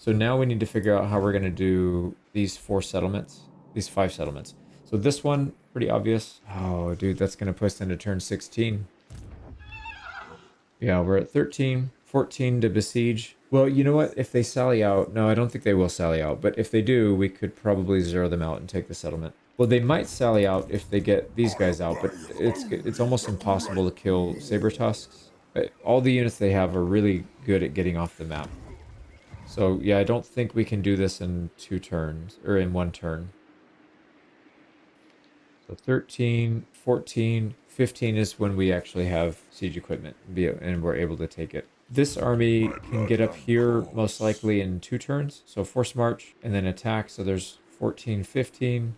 So now we need to figure out how we're going to do these 4 settlements, these 5 settlements. So this one, pretty obvious. Oh, dude, that's going to push us into turn 16. Yeah, we're at 13, 14 to besiege. Well, you know what? If they sally out, no, I don't think they will sally out. But if they do, we could probably zero them out and take the settlement. Well, they might sally out if they get these guys out, but it's almost impossible to kill saber tusks. All the units they have are really good at getting off the map. So yeah, I don't think we can do this in 2 turns, or in 1 turn. So 13, 14, 15 is when we actually have siege equipment and we're able to take it. This army can get up here most likely in 2 turns. So force march and then attack. So there's 14, 15.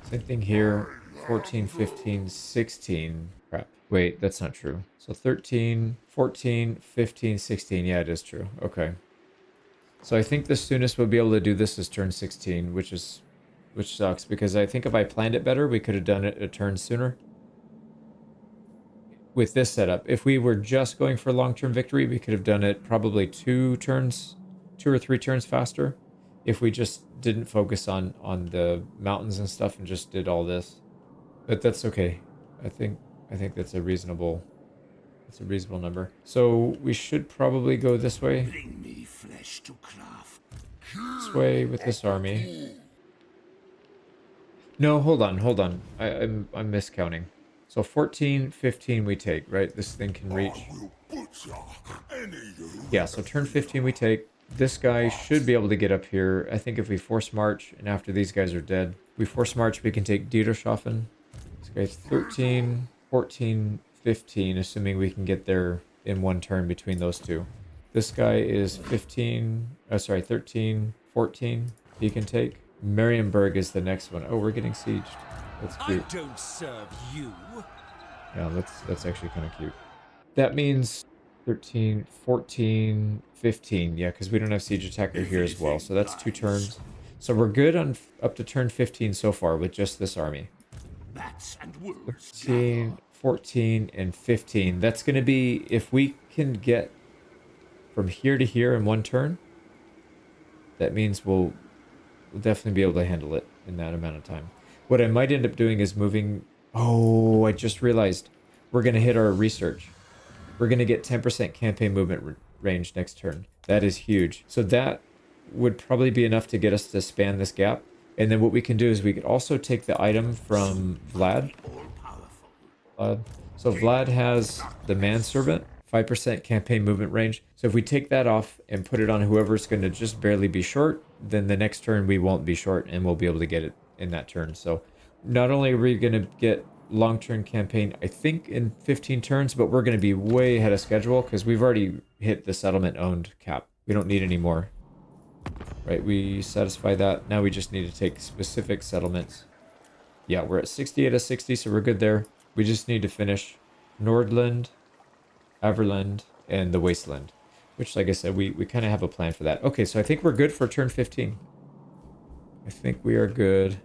Same thing here. 14, 15, 16. Crap. Wait, that's not true. So 13, 14, 15, 16. Yeah, it is true. Okay. So I think the soonest we'll be able to do this is turn 16, which sucks because I think if I planned it better, we could have done it a turn sooner. With this setup, if we were just going for long-term victory, we could have done it probably 2 or 3 turns faster. If we just didn't focus on the mountains and stuff and just did all this, but that's okay. I think that's a reasonable number. So we should probably go this way. Bring me flesh to craft. This way with this army. No, hold on. I'm miscounting. So 14, 15 we take, right? This thing can reach. Yeah, so turn 15 we take. This guy should be able to get up here. I think if we force march, and after these guys are dead, we force march, we can take Diedershofen. This guy's 13, 14, 15, assuming we can get there in 1 turn between those 2. This guy is 13, 14, he can take. Marienburg is the next one. Oh, we're getting sieged. That's cute. I don't serve you. Yeah, that's actually kind of cute. That means 13, 14, 15. Yeah, because we don't have siege attacker here as well. So that's 2 turns. So we're good on up to turn 15 so far with just this army. Bats and wolves. 13, 14, and 15. That's going to be, if we can get from here to here in 1 turn, that means we'll definitely be able to handle it in that amount of time. What I might end up doing is moving... Oh, I just realized we're going to hit our research. We're going to get 10% campaign movement range next turn. That is huge. So that would probably be enough to get us to span this gap. And then what we can do is we could also take the item from Vlad. So Vlad has the manservant, 5% campaign movement range. So if we take that off and put it on whoever's going to just barely be short, then the next turn we won't be short and we'll be able to get it in that turn. So not only are we going to get long-term campaign, I think, in 15 turns, but we're going to be way ahead of schedule because we've already hit the settlement-owned cap. We don't need any more. Right, we satisfy that. Now we just need to take specific settlements. Yeah, we're at 60 out of 60, so we're good there. We just need to finish Nordland, Averland, and the Wasteland, which, like I said, we kind of have a plan for that. Okay, so I think we're good for turn 15. I think we are good.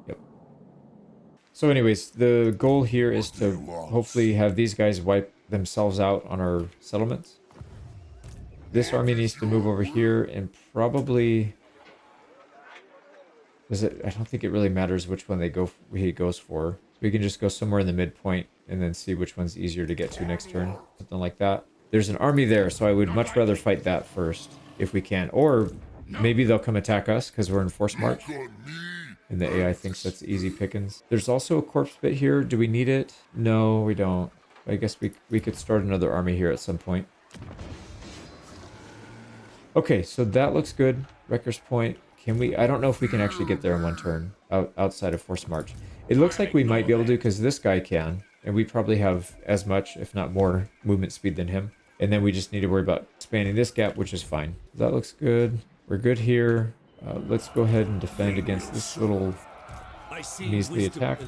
Yep. So anyways, the goal here is to hopefully have these guys wipe themselves out on our settlements. This army needs to move over here and probably... I don't think it really matters which one he goes for. We can just go somewhere in the midpoint and then see which one's easier to get to next turn. Something like that. There's an army there, so I would much rather fight that first if we can. Or maybe they'll come attack us because we're in force march. And the AI thinks that's easy pickings. There's also a corpse bit here. Do we need it? No, we don't. I guess we could start another army here at some point. Okay, so that looks good. Wrecker's Point. Can we... I don't know if we can actually get there in 1 turn outside of force march. It looks like we might be able to because this guy can. And we probably have as much, if not more, movement speed than him. And then we just need to worry about spanning this gap, which is fine. That looks good. We're good here. Let's go ahead and defend against this little measly attack.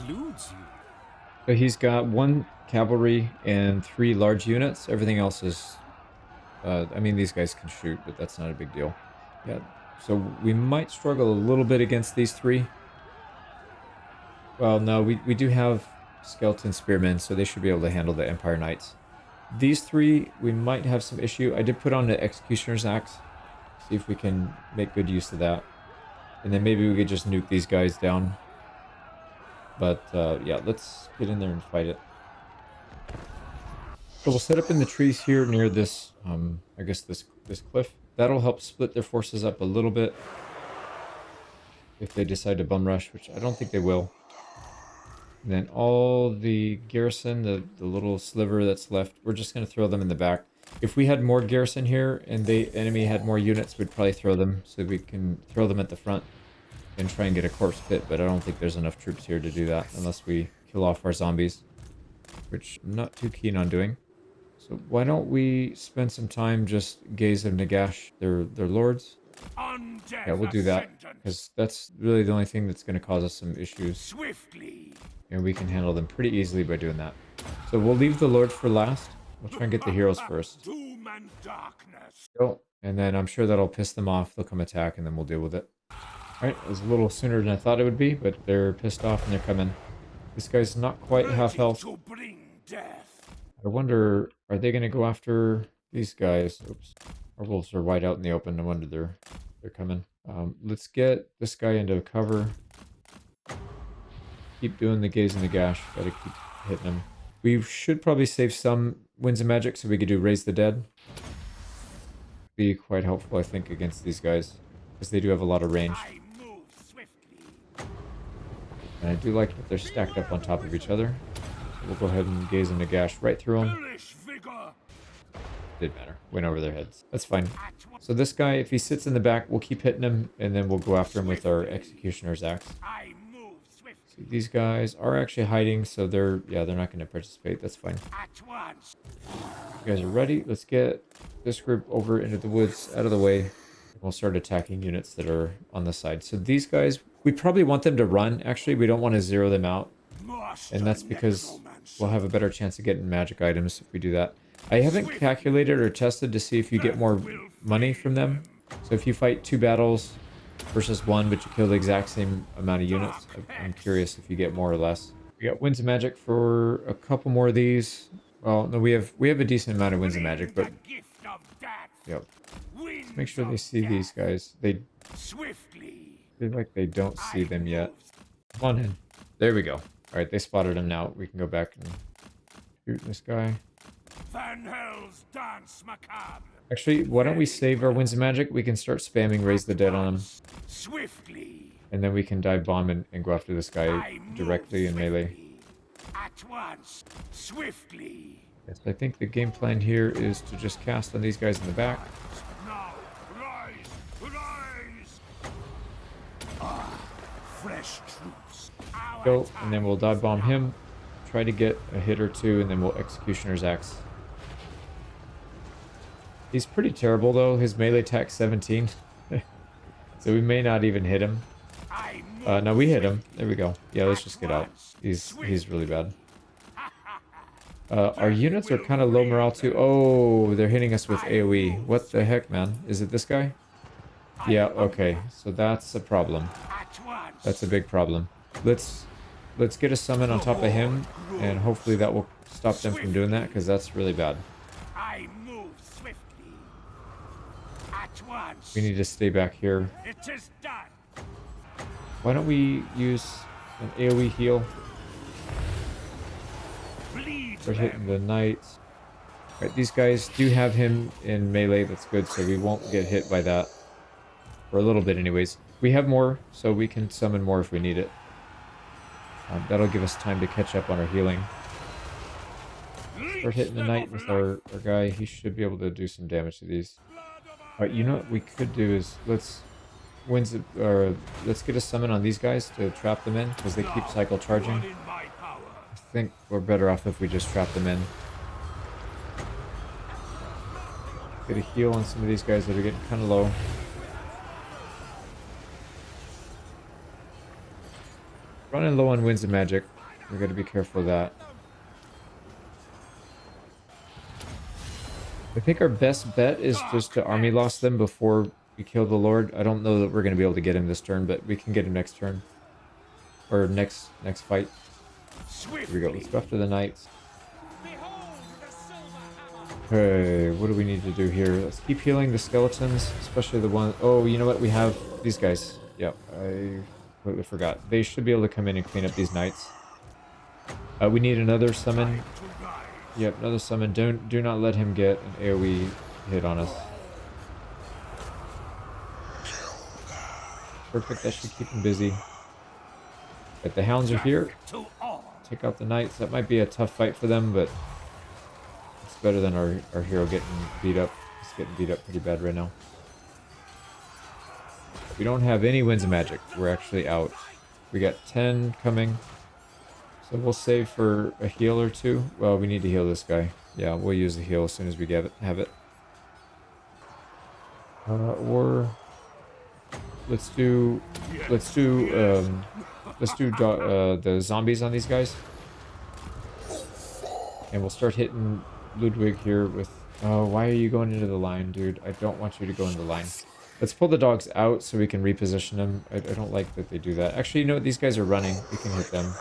So he's got 1 cavalry and 3 large units. Everything else is... I mean, these guys can shoot, but that's not a big deal. Yeah, so we might struggle a little bit against these 3. Well, no, we do have skeleton spearmen, so they should be able to handle the Empire Knights. These 3, we might have some issue. I did put on the Executioner's Axe, See if we can make good use of that. And then maybe we could just nuke these guys down. But yeah, let's get in there and fight it. So we'll set up in the trees here near this, I guess this cliff. That'll help split their forces up a little bit. If they decide to bum rush, which I don't think they will. And then all the garrison, the little sliver that's left, we're just going to throw them in the back. If we had more garrison here and the enemy had more units, we'd probably throw them so we can throw them at the front and try and get a corpse pit, but I don't think there's enough troops here to do that unless we kill off our zombies, which I'm not too keen on doing. So why don't we spend some time just gaze of Nagash, their lords? Yeah, we'll do that, because that's really the only thing that's going to cause us some issues. Swiftly. And we can handle them pretty easily by doing that. So we'll leave the lords for last. We'll try and get the heroes first. Doom and darkness. Oh, and then I'm sure that'll piss them off. They'll come attack, and then we'll deal with it. Alright, it was a little sooner than I thought it would be, but they're pissed off and they're coming. This guy's not quite half health. To bring death. I wonder, are they going to go after these guys? Oops. Our wolves are wide out in the open. No wonder they're coming. Let's get this guy into cover. Keep doing the gaze and the gash. Gotta keep hitting him. We should probably save some winds of magic so we could do raise the dead. Be quite helpful, I think, against these guys, because they do have a lot of range. I move swiftly. And I do like that they're stacked up on top of each other. So we'll go ahead and gaze and gash right through them. Hellish vigor. Didn't matter. Went over their heads. That's fine. So this guy, if he sits in the back, we'll keep hitting him, and then we'll go after him with our Executioner's Axe. I move swiftly. See, these guys are actually hiding, so they're not going to participate. That's fine. At once. You guys are ready? Let's get this group over into the woods, out of the way. We'll start attacking units that are on the side. So these guys, we probably want them to run. Actually, we don't want to zero them out. And that's because we'll have a better chance of getting magic items if we do that. I haven't calculated or tested to see if you get more money from them. So if you fight 2 battles versus 1, but you kill the exact same amount of units, I'm curious if you get more or less. We got winds of magic for a couple more of these. Well, no, we have a decent amount of winds of magic, but yep. Let's make sure they see these guys. They feel like they don't see them yet. Come on in. There we go. All right, they spotted him now. We can go back and shoot this guy. Van Hell's dance macabre. Actually, why don't we save our winds of magic? We can start spamming raise the dead on him. Swiftly. And then we can dive bomb and go after this guy directly in melee. At once. Swiftly. Yes, I think the game plan here is to just cast on these guys in the back. Now, rise, rise. Fresh troops. Go, and then we'll dive bomb him. Try to get a hit or two, and then we'll Executioner's Axe. He's pretty terrible, though. His melee attack 17. So we may not even hit him. No, we hit him. There we go. Yeah, let's just get out. He's really bad. Our units are kind of low morale, too. Oh, they're hitting us with AoE. What the heck, man? Is it this guy? Yeah, okay. So that's a problem. That's a big problem. Let's get a summon on top of him, and hopefully that will stop them from doing that, because that's really bad. I move swiftly. At once. We need to stay back here. It is done. Why don't we use an AoE heal? Bleed Start hitting the knights. Right, these guys do have him in melee, that's good, so we won't get hit by that. For a little bit anyways. We have more, so we can summon more if we need it. That'll give us time to catch up on our healing. Start hitting the knight with our guy. He should be able to do some damage to these. Alright, you know what we could do is let's get a summon on these guys to trap them in, because they keep cycle charging. I think we're better off if we just trap them in. Get a heal on some of these guys that are getting kind of low. Running low on winds of magic. We got to be careful of that. I think our best bet is just to army loss them before we kill the Lord. I don't know that we're going to be able to get him this turn, but we can get him next turn. Or next fight. Here we go. Let's go after the knights. Okay, what do we need to do here? Let's keep healing the skeletons, especially the one... Oh, you know what? We have these guys. Yep, I completely forgot. They should be able to come in and clean up these knights. We need another summon. Yep, another summon. Do not let him get an AoE hit on us. Perfect, that should keep him busy. But the hounds are here. Take out the knights. That might be a tough fight for them, but it's better than our hero getting beat up. He's getting beat up pretty bad right now. We don't have any winds of magic. We're actually out. We got 10 coming. So we'll save for a heal or two. Well, we need to heal this guy. Yeah, we'll use the heal as soon as we have it. Or let's do the zombies on these guys, and we'll start hitting Ludwig here with. Oh, why are you going into the line, dude? I don't want you to go into the line. Let's pull the dogs out so we can reposition them. I don't like that they do that. Actually, you know what? These guys are running. We can hit them.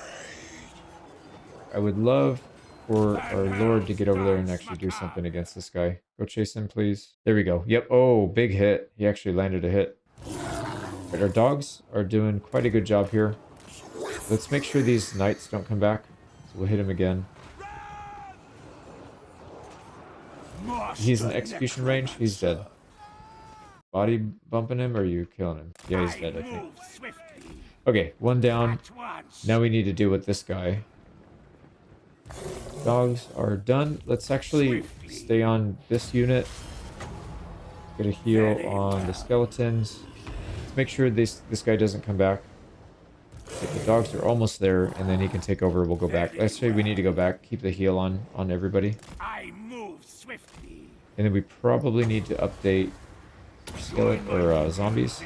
I would love for our Lord to get over there and actually do something against this guy. Go chase him, please. There we go. Yep. Oh, big hit. He actually landed a hit. Right, our dogs are doing quite a good job here. Let's make sure these knights don't come back. So we'll hit him again. He's in execution range. He's dead. Body bumping him, or are you killing him? Yeah, he's dead, I think. Okay, one down. Now we need to deal with this guy. Dogs are done. Let's actually stay on this unit. Get a heal on the skeletons. Let's make sure this guy doesn't come back. Okay, the dogs are almost there, and then he can take over. We'll go back. Actually, we need to go back. Keep the heal on everybody. I move swiftly. And then we probably need to update skeleton or zombies.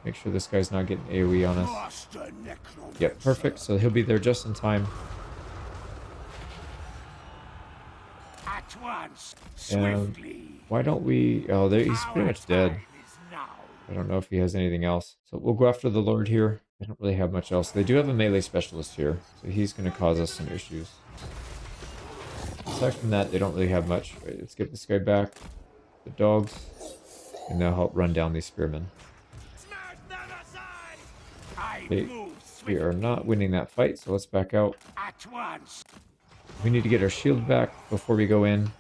Make sure this guy's not getting AoE on us. Yep, perfect. So he'll be there just in time. At once, And swiftly. why don't we... Oh, there, he's pretty much dead. I don't know if he has anything else. So we'll go after the Lord here. I don't really have much else. They do have a melee specialist here, so he's going to cause us some issues. Aside from that, they don't really have much. Right, let's get this guy back. The dogs. And they'll help run down these spearmen. Okay, we are not winning that fight, so let's back out. At once. We need to get our shield back before we go in,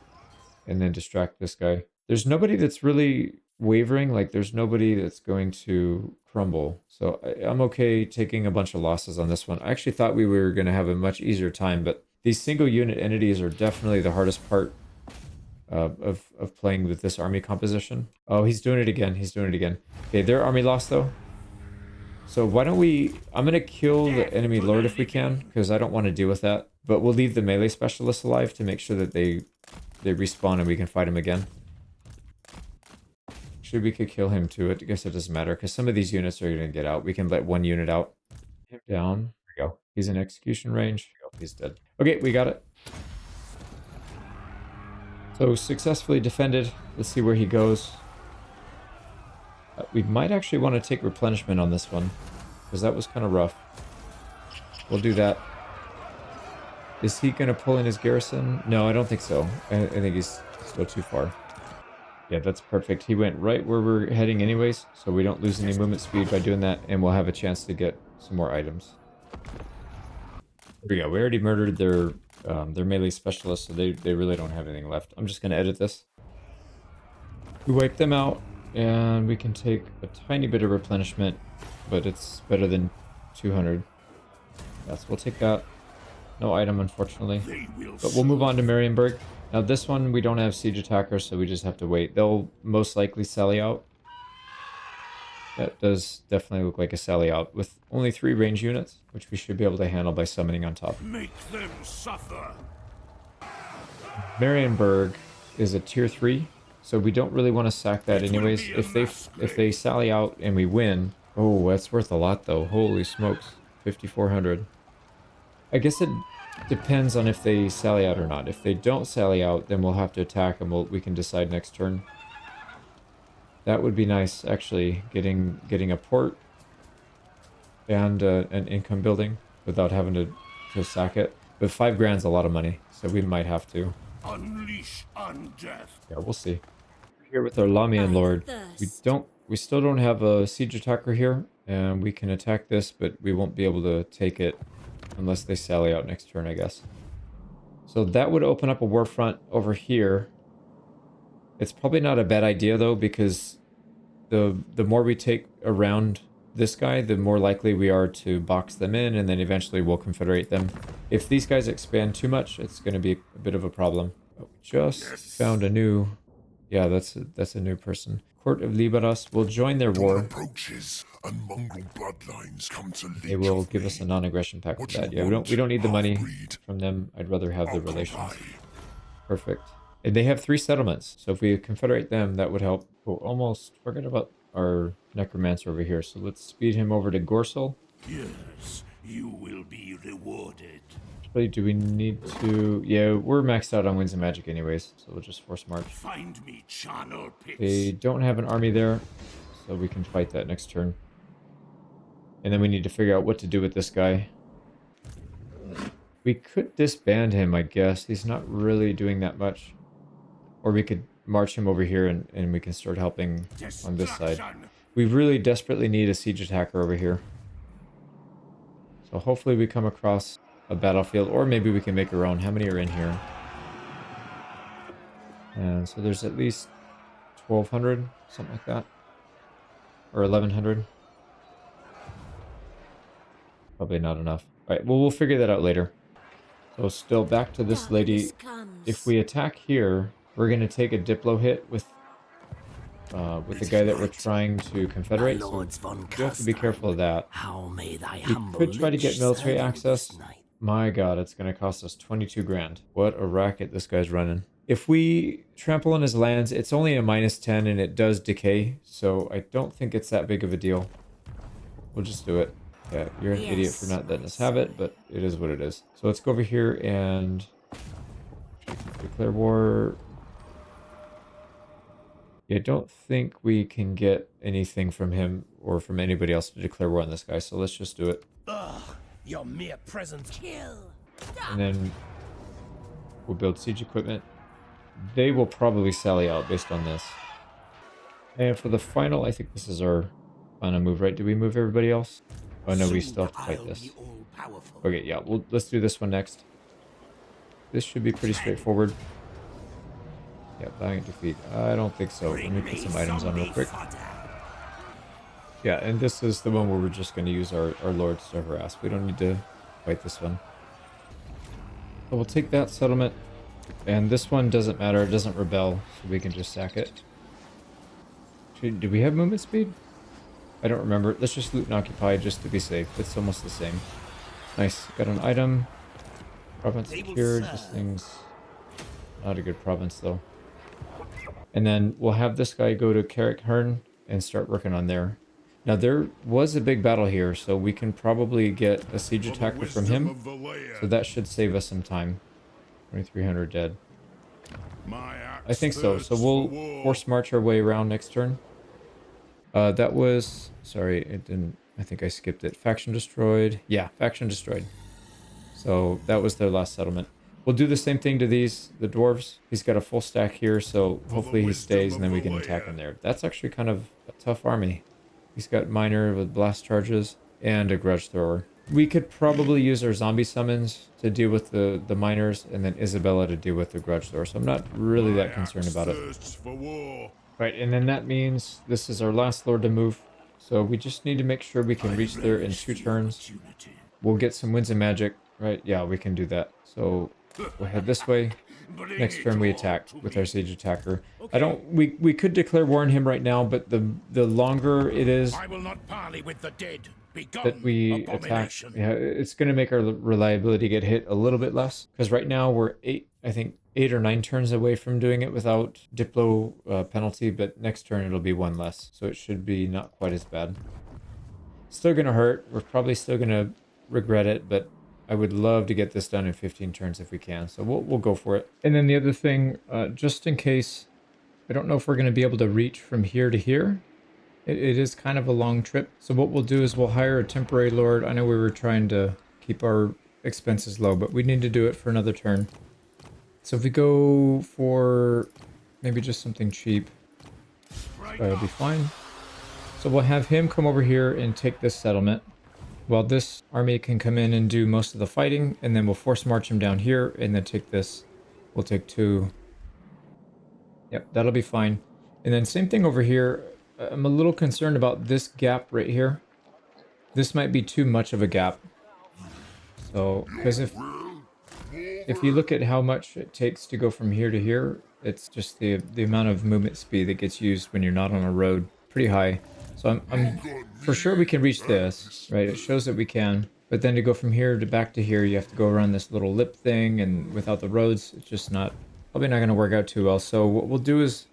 and then distract this guy. There's nobody that's really wavering, like there's nobody that's going to crumble. So I'm okay taking a bunch of losses on this one. I actually thought we were going to have a much easier time, but these single unit entities are definitely the hardest part of playing with this army composition. Oh, he's doing it again. He's doing it again. Okay, their army lost though. So why don't we... I'm going to kill the enemy lord if we can, because I don't want to deal with that. But we'll leave the melee specialists alive to make sure that they respawn and we can fight him again. Actually, we could kill him too. I guess it doesn't matter, because some of these units are going to get out. We can let one unit out. Him down. There we go. He's in execution range. He's dead. Okay, we got it. So successfully defended. Let's see where he goes. We might actually want to take replenishment on this one, because that was kind of rough. We'll do that. Is he going to pull in his garrison? No, I don't think so. I think he's still too far. Yeah, that's perfect. He went right where we're heading anyways, so we don't lose any movement speed by doing that, and we'll have a chance to get some more items. There we go. We already murdered their melee specialist, so they really don't have anything left. I'm just going to edit this. We wipe them out, and we can take a tiny bit of replenishment, but it's better than 200. Yes, we'll take that. No item, unfortunately. But we'll move on to Marienburg. Now this one, we don't have siege attackers, so we just have to wait. They'll most likely sally out. That does definitely look like a sally out, with only 3 range units, which we should be able to handle by summoning on top. Make them suffer. Marienburg is a tier 3, so we don't really want to sack that anyways. If they sally out and we win, oh, that's worth a lot though. Holy smokes, 5,400. I guess it depends on if they sally out or not. If they don't sally out, then we'll have to attack and we can decide next turn. That would be nice, actually, getting a port and an income building without having to sack it. But 5 grand's a lot of money, so we might have to. Unleash undeath. Yeah, we'll see. We're here with our Lamian Lord. We still don't have a siege attacker here, and we can attack this, but we won't be able to take it unless they sally out next turn, I guess. So that would open up a war front over here. It's probably not a bad idea though, because the more we take around this guy, the more likely we are to box them in, and then eventually we'll confederate them. If these guys expand too much, it's going to be a bit of a problem. Oh, we just found a new... Yeah, that's a new person. Court of Liberas will join their war. Approaches and mongrel bloodlines come to leech They will off give me. us a non-aggression pact for What that. you Yeah, we don't need the money half-breed. from them. I'd rather have the I'll relations. comply. Perfect. And they have 3 settlements, so if we confederate them, that would help. Oh, almost forget about our necromancer over here. So let's speed him over to Gorsel. Yes, you will be rewarded. Actually, do we need to... Yeah, we're maxed out on Winds of Magic anyways, so we'll just force march. Find me charnel pits. They don't have an army there, so we can fight that next turn. And then we need to figure out what to do with this guy. We could disband him, I guess. He's not really doing that much. Or we could march him over here and we can start helping on this side. Destruction. We really desperately need a siege attacker over here. So hopefully we come across a battlefield, or maybe we can make our own. How many are in here? And so there's at least 1,200, something like that. Or 1,100. Probably not enough. Alright, well, we'll figure that out later. So still back to this lady. If we attack here, we're going to take a Diplo hit with the guy that we're trying to confederate. So you have to be careful of that. How may thy We humble could try to get liege military serve you access. this night? My god, it's going to cost us 22 grand. What a racket this guy's running. If we trample on his lands, it's only a -10 and it does decay, so I don't think it's that big of a deal. We'll just do it. Yeah, you're an idiot for not letting us have it, but it is what it is. So let's go over here and declare war. Yeah, I don't think we can get anything from him or from anybody else to declare war on this guy, so let's just do it. Ugh, your mere presence. Kill. And then we'll build siege equipment. They will probably sally out based on this. And for the final, I think this is our final move, right? Do we move everybody else? Oh no, we still have to fight this. Okay, yeah, let's do this one next. This should be pretty straightforward. Yeah, valiant defeat. I don't think so. Let me put some items on real quick. Yeah, and this is the one where we're just going to use our lords to harass. We don't need to fight this one. So we'll take that settlement. And this one doesn't matter. It doesn't rebel, so we can just sack it. Do we have movement speed? I don't remember. Let's just loot and occupy just to be safe. It's almost the same. Nice. Got an item. Province secured. This thing's not a good province, though. And then we'll have this guy go to Carrickhearn and start working on there. Now, there was a big battle here, so we can probably get a siege attacker from him. So that should save us some time. 2,300 dead. I think so. So we'll force march our way around next turn. That was... Sorry, it didn't... I think I skipped it. Faction destroyed. Yeah, faction destroyed. So that was their last settlement. We'll do the same thing to these, the dwarves. He's got a full stack here, so hopefully he stays and then we can attack him there. That's actually kind of a tough army. He's got miner with blast charges and a grudge thrower. We could probably use our zombie summons to deal with the miners and then Isabella to deal with the grudge thrower. So I'm not really that concerned about it. Right, and then that means this is our last lord to move. So we just need to make sure we can reach there in 2 turns. We'll get some winds of magic, right? Yeah, we can do that. So we'll head this way. Next turn we attack with our siege attacker. We could declare war on him right now, but the longer it is I will not parley with the dead. that we attack, yeah, it's going to make our reliability get hit a little bit less. Because right now we're 8 or 9 turns away from doing it without Diplo penalty, but next turn it'll be 1 less. So it should be not quite as bad. Still going to hurt. We're probably still going to regret it, but I would love to get this done in 15 turns if we can. So we'll go for it. And then the other thing, just in case, I don't know if we're going to be able to reach from here to here. It is kind of a long trip. So what we'll do is we'll hire a temporary lord. I know we were trying to keep our expenses low, but we need to do it for another turn. So if we go for maybe just something cheap, that'll be fine. So we'll have him come over here and take this settlement, while this army can come in and do most of the fighting, and then we'll force march him down here and then take this. We'll take 2. Yep, that'll be fine. And then same thing over here. I'm a little concerned about this gap right here. This might be too much of a gap. So, because if you look at how much it takes to go from here to here, it's just the amount of movement speed that gets used when you're not on a road, pretty high. So I'm for sure we can reach this, right? It shows that we can. But then to go from here to back to here, you have to go around this little lip thing, and without the roads, it's just probably not going to work out too well. So what we'll do is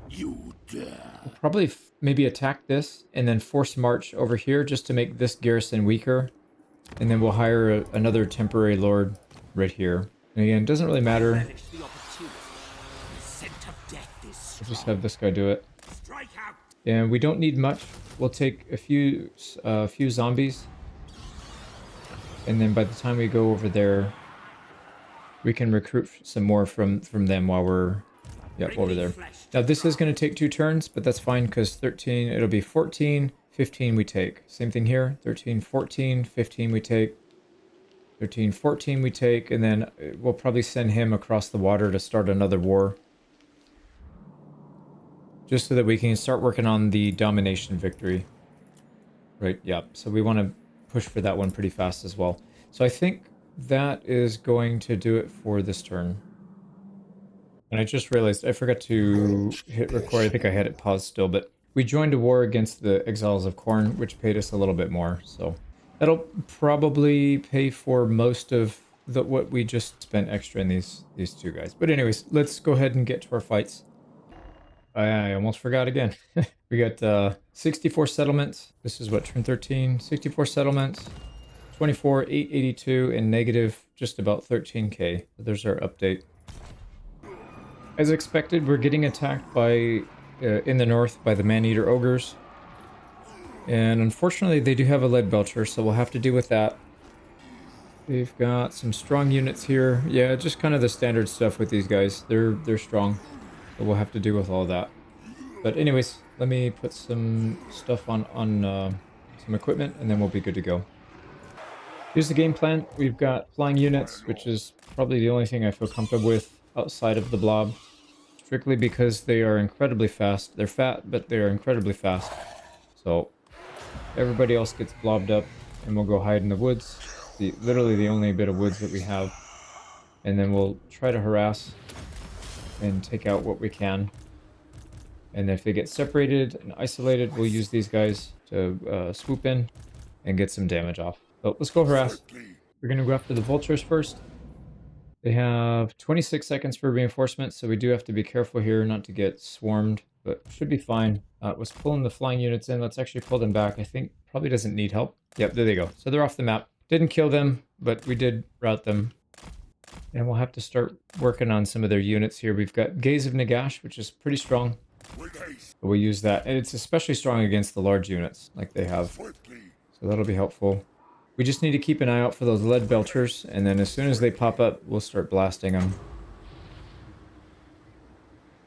You dare. we'll probably maybe attack this and then force march over here just to make this garrison weaker. And then we'll hire another temporary lord right here. And again, it doesn't really matter. Relish the opportunity. The scent of death is We'll just have this guy do it. strike out. And we don't need much. We'll take a few zombies. And then by the time we go over there, we can recruit some more from them while we're over there. Now this is going to take 2 turns, but that's fine because 13, it'll be 14, 15 we take. Same thing here, 13, 14, 15 we take. 13, 14 we take, and then we'll probably send him across the water to start another war. Just so that we can start working on the Domination Victory. Right, yeah. So we want to push for that one pretty fast as well. So I think that is going to do it for this turn. And I just realized I forgot to hit record. I think I had it paused still, but we joined a war against the Exiles of Khorne, which paid us a little bit more. So that'll probably pay for most of what we just spent extra in these 2 guys. But anyways, let's go ahead and get to our fights. I almost forgot again. We got 64 settlements. This is what, turn 13? 64 settlements, 24, 882, and negative just about 13k. There's our update. As expected, we're getting attacked by, in the north, by the man-eater ogres. And unfortunately, they do have a lead belcher, so we'll have to deal with that. They've got some strong units here. Yeah, just kind of the standard stuff with these guys. They're strong. So we'll have to deal with all of that. But anyways, let me put some stuff on some equipment, and then we'll be good to go. Here's the game plan. We've got flying units, which is probably the only thing I feel comfortable with outside of the blob. Strictly because they are incredibly fast. They're fat, but they're incredibly fast. So everybody else gets blobbed up, and we'll go hide in the woods. Literally the only bit of woods that we have. And then we'll try to harass and take out what we can. And if they get separated and isolated, we'll use these guys to swoop in and get some damage off. So let's go harass. We're going to go after the vultures first. They have 26 seconds for reinforcements, so we do have to be careful here not to get swarmed, but should be fine. Was pulling the flying units in. Let's actually pull them back. I think probably doesn't need help. Yep, there they go. So they're off the map. Didn't kill them, but we did rout them. And we'll have to start working on some of their units here. We've got Gaze of Nagash, which is pretty strong. We'll use that. And it's especially strong against the large units like they have. So that'll be helpful. We just need to keep an eye out for those lead belchers. And then as soon as they pop up, we'll start blasting them.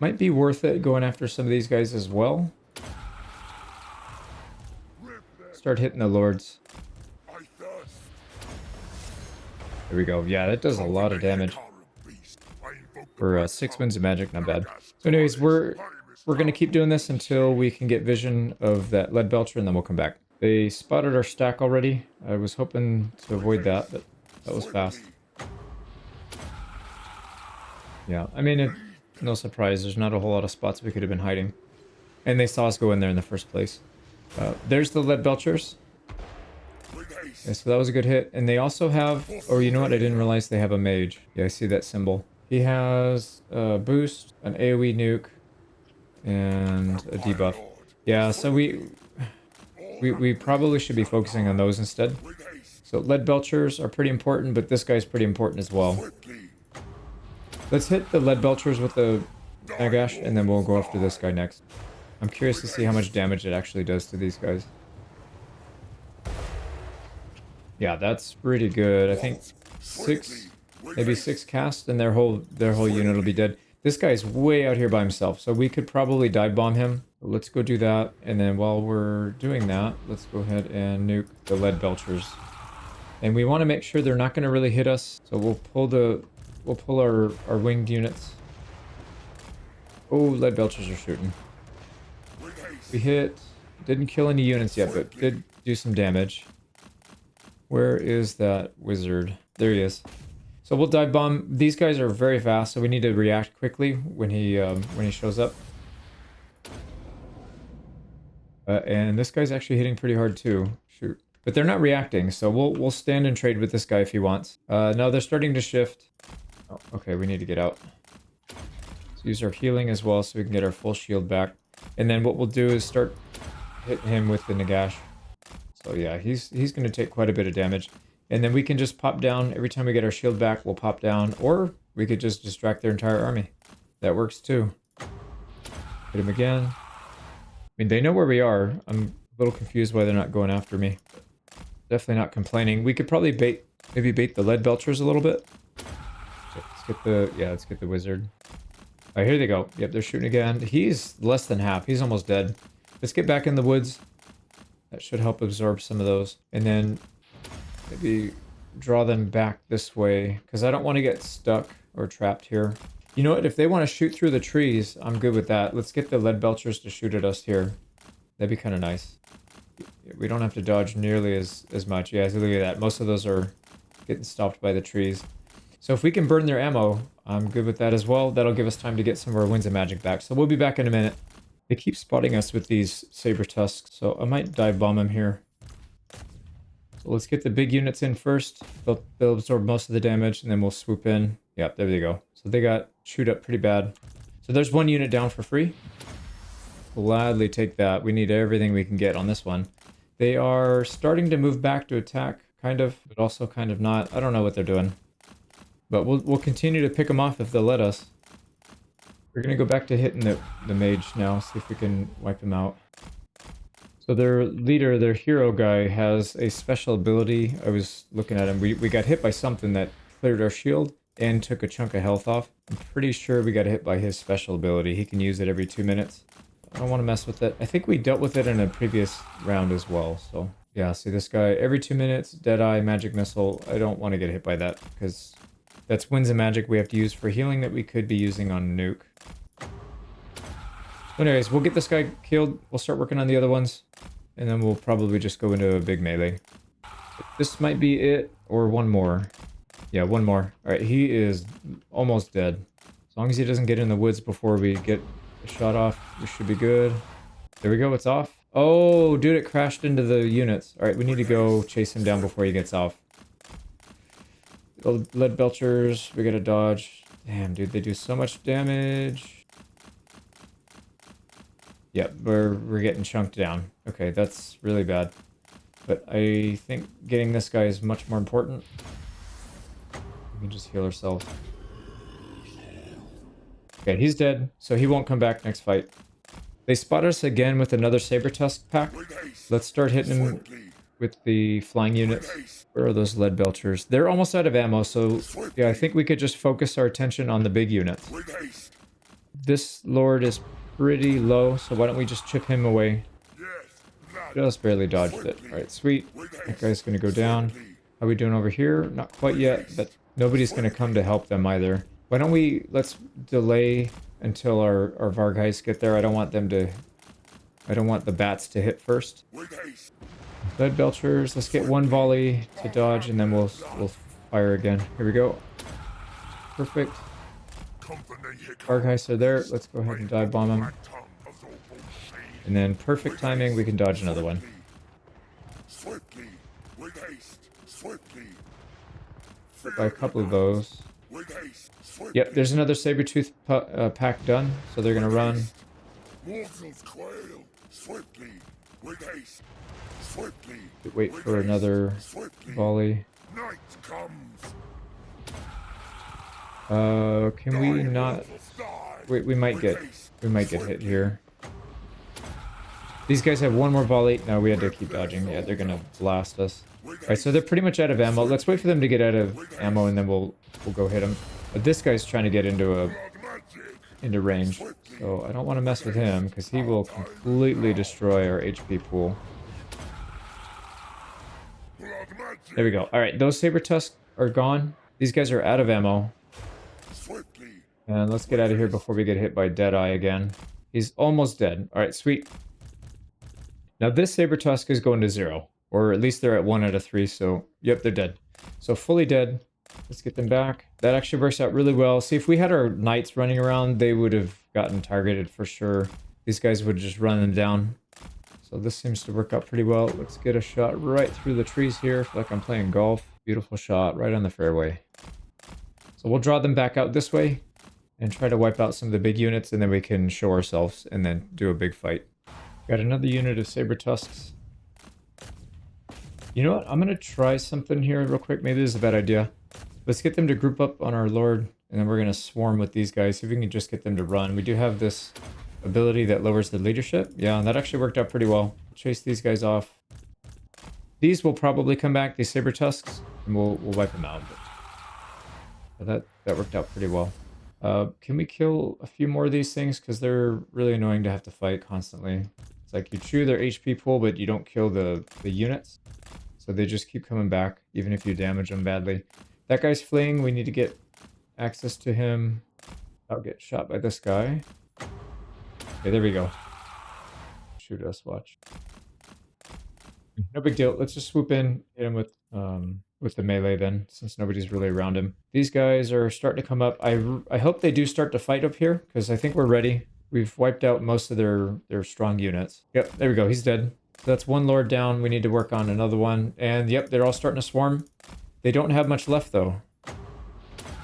Might be worth it going after some of these guys as well. Start hitting the lords. There we go. Yeah, that does a lot of damage. For 6 winds of magic, not bad. So anyways, we're going to keep doing this until we can get vision of that lead belcher, and then we'll come back. They spotted our stack already. I was hoping to avoid that, but that was fast. Yeah, I mean, no surprise. There's not a whole lot of spots we could have been hiding. And they saw us go in there in the first place. There's the lead belchers. Yeah, so that was a good hit. And they also have... Oh, you know what? I didn't realize they have a mage. Yeah, I see that symbol. He has a boost, an AoE nuke, and a debuff. Yeah, so we probably should be focusing on those instead. So lead belchers are pretty important, but this guy's pretty important as well. Let's hit the lead belchers with the Nagash, and then we'll go after this guy next. I'm curious to see how much damage it actually does to these guys. Yeah, that's pretty good. I think 6 maybe 6 casts, and their whole unit will be dead. This guy's way out here by himself, so we could probably dive bomb him. Let's go do that, and then while we're doing that, let's go ahead and nuke the lead belchers. And we want to make sure they're not going to really hit us, so we'll pull our winged units. Oh, lead belchers are shooting. We hit, didn't kill any units yet, but did do some damage. Where is that wizard? There he is. So we'll dive bomb. These guys are very fast, so we need to react quickly when he shows up. And this guy's actually hitting pretty hard too. Shoot. But they're not reacting, so we'll stand and trade with this guy if he wants. No, they're starting to shift. Oh, okay, we need to get out. Let's use our healing as well so we can get our full shield back. And then what we'll do is start hitting him with the Nagash. So yeah, he's going to take quite a bit of damage. And then we can just pop down. Every time we get our shield back, we'll pop down. Or we could just distract their entire army. That works too. Hit him again. I mean, they know where we are. I'm a little confused why they're not going after me. Definitely not complaining. We could probably maybe bait the lead belchers a little bit. Let's get the wizard. All right, here they go. Yep, they're shooting again. He's less than half. He's almost dead. Let's get back in the woods. That should help absorb some of those. And then maybe draw them back this way, because I don't want to get stuck or trapped here. You know what? If they want to shoot through the trees, I'm good with that. Let's get the lead belchers to shoot at us here. That'd be kind of nice. We don't have to dodge nearly as much. Yeah, look at that. Most of those are getting stopped by the trees. So if we can burn their ammo, I'm good with that as well. That'll give us time to get some of our winds of magic back. So we'll be back in a minute. They keep spotting us with these saber tusks, so I might dive bomb them here. So let's get the big units in first. They'll absorb most of the damage, and then we'll swoop in. Yep, there they go. So they got chewed up pretty bad. So there's one unit down for free. Gladly take that. We need everything we can get on this one. They are starting to move back to attack, kind of, but also kind of not. I don't know what they're doing. But we'll continue to pick them off if they'll let us. We're going to go back to hitting the mage now, see if we can wipe him out. So their leader, their hero guy, has a special ability. I was looking at him. We got hit by something that cleared our shield and took a chunk of health off. I'm pretty sure we got hit by his special ability. He can use it every 2 minutes. I don't want to mess with it. I think we dealt with it in a previous round as well. So yeah, see this guy, every 2 minutes, Deadeye, Magic Missile. I don't want to get hit by that because that's winds of magic we have to use for healing that we could be using on Nuke. So anyways, we'll get this guy killed. We'll start working on the other ones. And then we'll probably just go into a big melee. This might be it, or one more. Yeah, one more. Alright, he is almost dead. As long as he doesn't get in the woods before we get a shot off, we should be good. There we go, it's off. Oh, dude, it crashed into the units. Alright, we need to go chase him down before he gets off. Lead belchers, we gotta dodge. Damn, dude, they do so much damage. Yep, we're getting chunked down. Okay, that's really bad. But I think getting this guy is much more important. We can just heal ourselves. Okay, he's dead, so he won't come back next fight. They spot us again with another Saber Tusk pack. Let's start hitting him with the flying units. Where are those lead belchers? They're almost out of ammo, so yeah, I think we could just focus our attention on the big units. This lord is pretty low, so why don't we just chip him away? Just barely dodged it. Alright, sweet. That guy's gonna go down. How are we doing over here? Not quite yet, but nobody's gonna come to help them either. Why don't let's delay until our Vargheists get there. I don't want the bats to hit first. Lead belchers, let's get one volley to dodge and then we'll fire again. Here we go. Perfect. Vargheists are there. Let's go ahead and dive bomb them. And then perfect timing, we can dodge another one. Hit by a couple of those. Yep, there's another saber-tooth pack done, so they're gonna run. Wait for another volley. Can we not? Wait, we might get hit here. These guys have one more volley. No, we had to keep dodging. Yeah, they're gonna blast us. All right, so they're pretty much out of ammo. Let's wait for them to get out of ammo, and then we'll go hit them. But this guy's trying to get into range, so I don't want to mess with him because he will completely destroy our HP pool. There we go. All right, those saber tusks are gone. These guys are out of ammo. And let's get out of here before we get hit by Deadeye again. He's almost dead. All right, sweet. Now this saber tusk is going to 0, or at least they're at 1 out of 3. So yep, they're dead. So fully dead. Let's get them back. That actually works out really well. See, if we had our knights running around, they would have gotten targeted for sure. These guys would just run them down. So this seems to work out pretty well. Let's get a shot right through the trees here. I feel like I'm playing golf. Beautiful shot right on the fairway. So we'll draw them back out this way and try to wipe out some of the big units, and then we can show ourselves and then do a big fight. Got another unit of saber tusks. You know what? I'm going to try something here real quick. Maybe this is a bad idea. Let's get them to group up on our lord, and then we're going to swarm with these guys. See if we can just get them to run. We do have this ability that lowers the leadership. Yeah, and that actually worked out pretty well. Chase these guys off. These will probably come back, these saber tusks, and we'll wipe them out. But that worked out pretty well. Can we kill a few more of these things? Because they're really annoying to have to fight constantly. It's like you chew their HP pool, but you don't kill the units. So they just keep coming back, even if you damage them badly. That guy's fleeing. We need to get access to him. I'll get shot by this guy. Okay, there we go. Shoot us, watch. No big deal. Let's just swoop in, hit him with the melee then, since nobody's really around him. These guys are starting to come up. I hope they do start to fight up here, because I think we're ready. We've wiped out most of their strong units. Yep, there we go. He's dead. So that's one lord down. We need to work on another one. And yep, they're all starting to swarm. They don't have much left, though.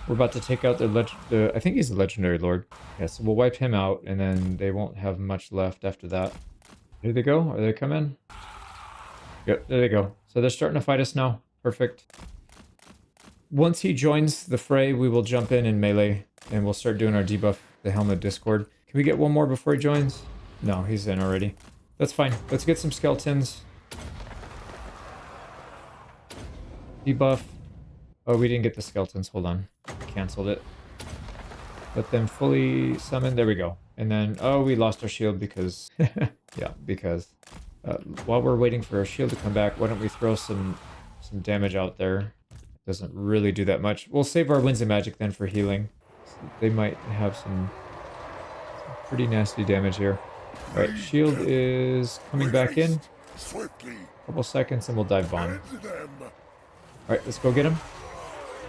We're about to take out I think he's a legendary lord. Yeah, so we'll wipe him out, and then they won't have much left after that. Here they go. Are they coming? Yep, there they go. So they're starting to fight us now. Perfect. Once he joins the fray, we will jump in and melee, and we'll start doing our debuff, the Helmet Discord. Can we get one more before he joins? No, he's in already. That's fine. Let's get some skeletons. Debuff. Oh, we didn't get the skeletons. Hold on. Canceled it. Let them fully summon. There we go. And then, oh, we lost our shield because... yeah, because... while we're waiting for our shield to come back, why don't we throw some damage out there? Doesn't really do that much. We'll save our Winds of Magic then for healing. So they might have some pretty nasty damage here. Alright, shield is coming back in. Couple seconds and we'll dive bomb. Alright, let's go get him.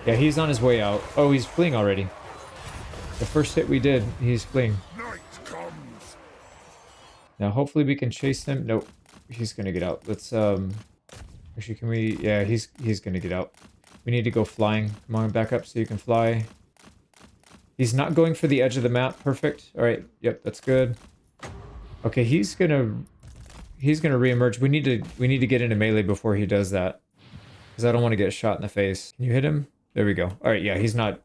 Yeah, he's on his way out. Oh, he's fleeing already. The first hit we did, he's fleeing. Now, hopefully we can chase him. Nope, he's gonna get out. Let's, actually, can we... Yeah, he's gonna get out. We need to go flying. Come on, back up so you can fly. He's not going for the edge of the map. Perfect. All right. Yep, that's good. Okay, he's gonna reemerge. We need to get into melee before he does that, because I don't want to get shot in the face. Can you hit him? There we go. All right. Yeah, he's not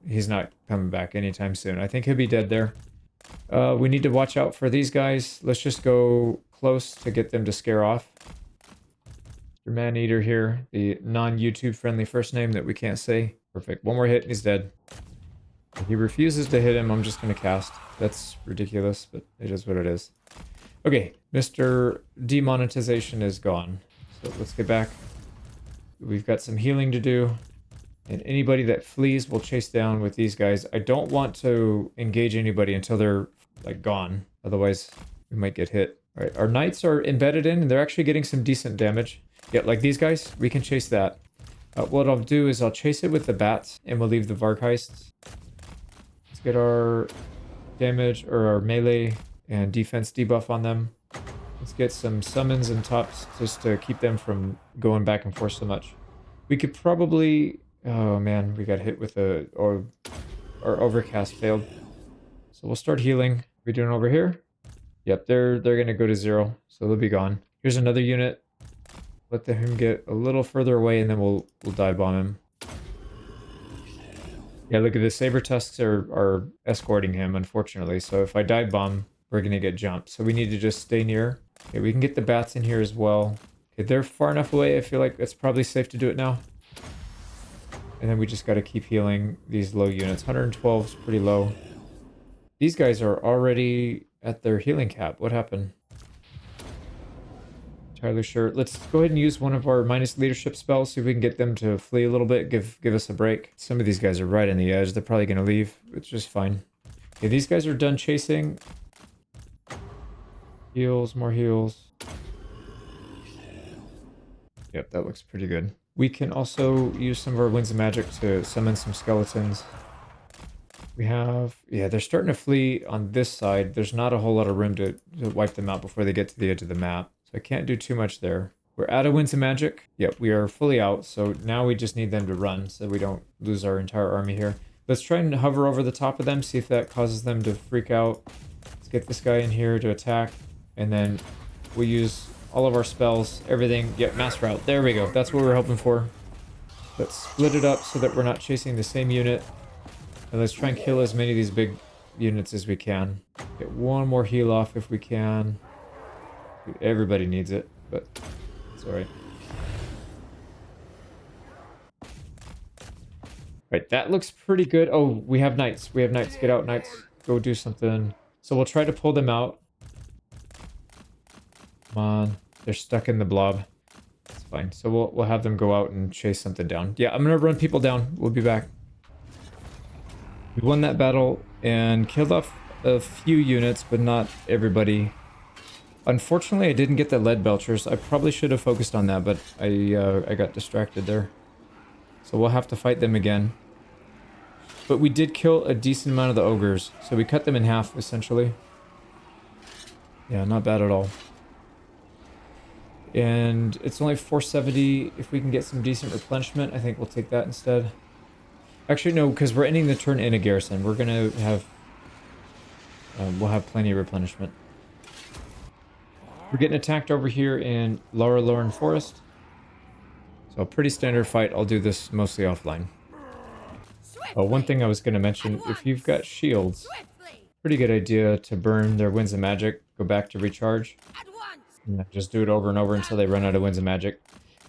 coming back anytime soon. I think he'll be dead there. We need to watch out for these guys. Let's just go close to get them to scare off. Mr. Maneater here, the non-YouTube friendly first name that we can't say. Perfect. One more hit and he's dead. If he refuses to hit him, I'm just going to cast. That's ridiculous, but it is what it is. Okay, Mr. Demonetization is gone. So let's get back. We've got some healing to do. And anybody that flees we'll chase down with these guys. I don't want to engage anybody until they're like gone. Otherwise, we might get hit. All right, our knights are embedded in, and they're actually getting some decent damage. Yeah, like these guys, we can chase that. What I'll do is I'll chase it with the bats, and we'll leave the Vargheists. Let's get our damage, or our melee and defense debuff on them. Let's get some summons and tops just to keep them from going back and forth so much. We could probably... Oh man, we got hit with our overcast failed. So we'll start healing. We doing over here? Yep, they're gonna go to 0, so they'll be gone. Here's another unit. Let him get a little further away, and then we'll dive bomb him. Yeah, look at this. Saber tusks are escorting him, unfortunately. So if I dive bomb, we're gonna get jumped. So we need to just stay near. Okay, we can get the bats in here as well. Okay, they're far enough away. I feel like it's probably safe to do it now. And then we just got to keep healing these low units. 112 is pretty low. These guys are already at their healing cap. What happened? Entirely sure. Let's go ahead and use one of our minus leadership spells. See if we can get them to flee a little bit. Give us a break. Some of these guys are right on the edge. They're probably going to leave. It's just fine. Okay, these guys are done chasing. Heals, more heals. Yep, that looks pretty good. We can also use some of our Winds of Magic to summon some skeletons. We have... Yeah, they're starting to flee on this side. There's not a whole lot of room to wipe them out before they get to the edge of the map. So I can't do too much there. We're out of Winds of Magic. Yep, we are fully out. So now we just need them to run so we don't lose our entire army here. Let's try and hover over the top of them, see if that causes them to freak out. Let's get this guy in here to attack. And then we'll use all of our spells, everything. Yep, mass route. There we go. That's what we're hoping for. Let's split it up so that we're not chasing the same unit. And let's try and kill as many of these big units as we can. Get one more heal off if we can. Everybody needs it, but it's alright. Right, that looks pretty good. Oh, we have knights. We have knights. Get out, knights. Go do something. So we'll try to pull them out. Come on. They're stuck in the blob. It's fine. So we'll have them go out and chase something down. Yeah, I'm gonna run people down. We'll be back. We won that battle and killed off a few units, but not everybody. Unfortunately, I didn't get the lead belchers. I probably should have focused on that, but I got distracted there. So we'll have to fight them again. But we did kill a decent amount of the ogres, so we cut them in half, essentially. Yeah, not bad at all. And it's only 470. If we can get some decent replenishment, I think we'll take that instead. Actually, no, because we're ending the turn in a garrison. We're going to have... we'll have plenty of replenishment. We're getting attacked over here in Laura Lauren Forest. So a pretty standard fight. I'll do this mostly offline. Oh, one thing I was going to mention, if you've got shields, pretty good idea to burn their Winds of Magic, go back to recharge. And just do it over and over until they run out of Winds of Magic.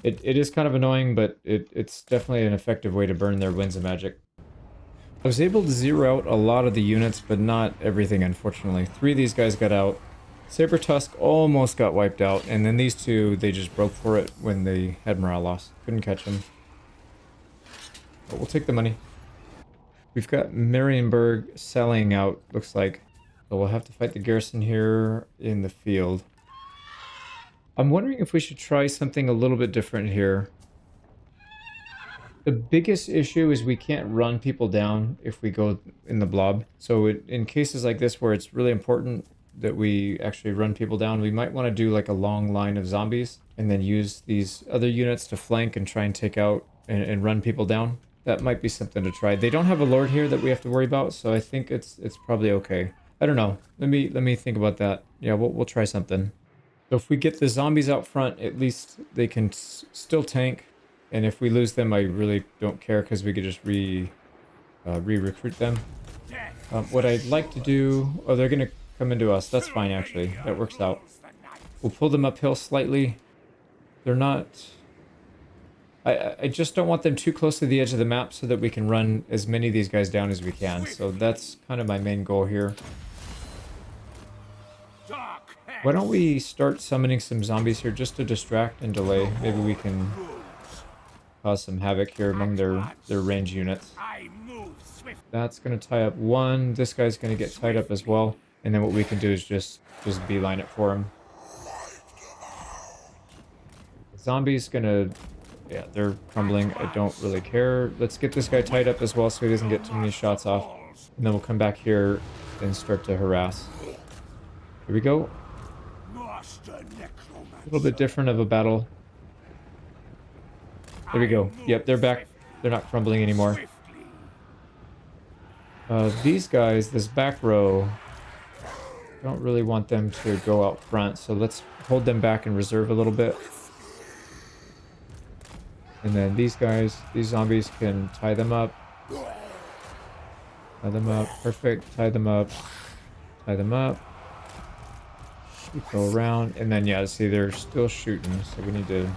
It is kind of annoying, but it's definitely an effective way to burn their Winds of Magic. I was able to zero out a lot of the units, but not everything, unfortunately. 3 of these guys got out. Saber Tusk almost got wiped out, and then these 2, they just broke for it when they had morale loss. Couldn't catch them. But we'll take the money. We've got Marienburg selling out, looks like. So we'll have to fight the garrison here in the field. I'm wondering if we should try something a little bit different here. The biggest issue is we can't run people down if we go in the blob. So in cases like this where it's really important that we actually run people down, we might want to do like a long line of zombies and then use these other units to flank and try and take out and run people down. That might be something to try. They don't have a lord here that we have to worry about, so I think it's probably okay. I don't know. Let me think about that. Yeah, we'll try something. So if we get the zombies out front, at least they can still tank. And if we lose them, I really don't care because we could just re-recruit them. What I'd like to do... Oh, they're going to come into us. That's fine, actually. That works out. We'll pull them uphill slightly. They're not... I just don't want them too close to the edge of the map so that we can run as many of these guys down as we can. So that's kind of my main goal here. Why don't we start summoning some zombies here just to distract and delay? Maybe we can cause some havoc here among their range units. That's going to tie up one. This guy's going to get tied up as well. And then what we can do is just beeline it for him. Zombie's going to... Yeah, they're crumbling. I don't really care. Let's get this guy tied up as well so he doesn't get too many shots off. And then we'll come back here and start to harass. Here we go. A little bit different of a battle. There we go. Yep, they're back. They're not crumbling anymore. These guys, this back row, don't really want them to go out front, so let's hold them back in reserve a little bit. And then these guys, these zombies can tie them up. Tie them up. Perfect. Tie them up. Tie them up. Go around, and then yeah, see they're still shooting, so we need to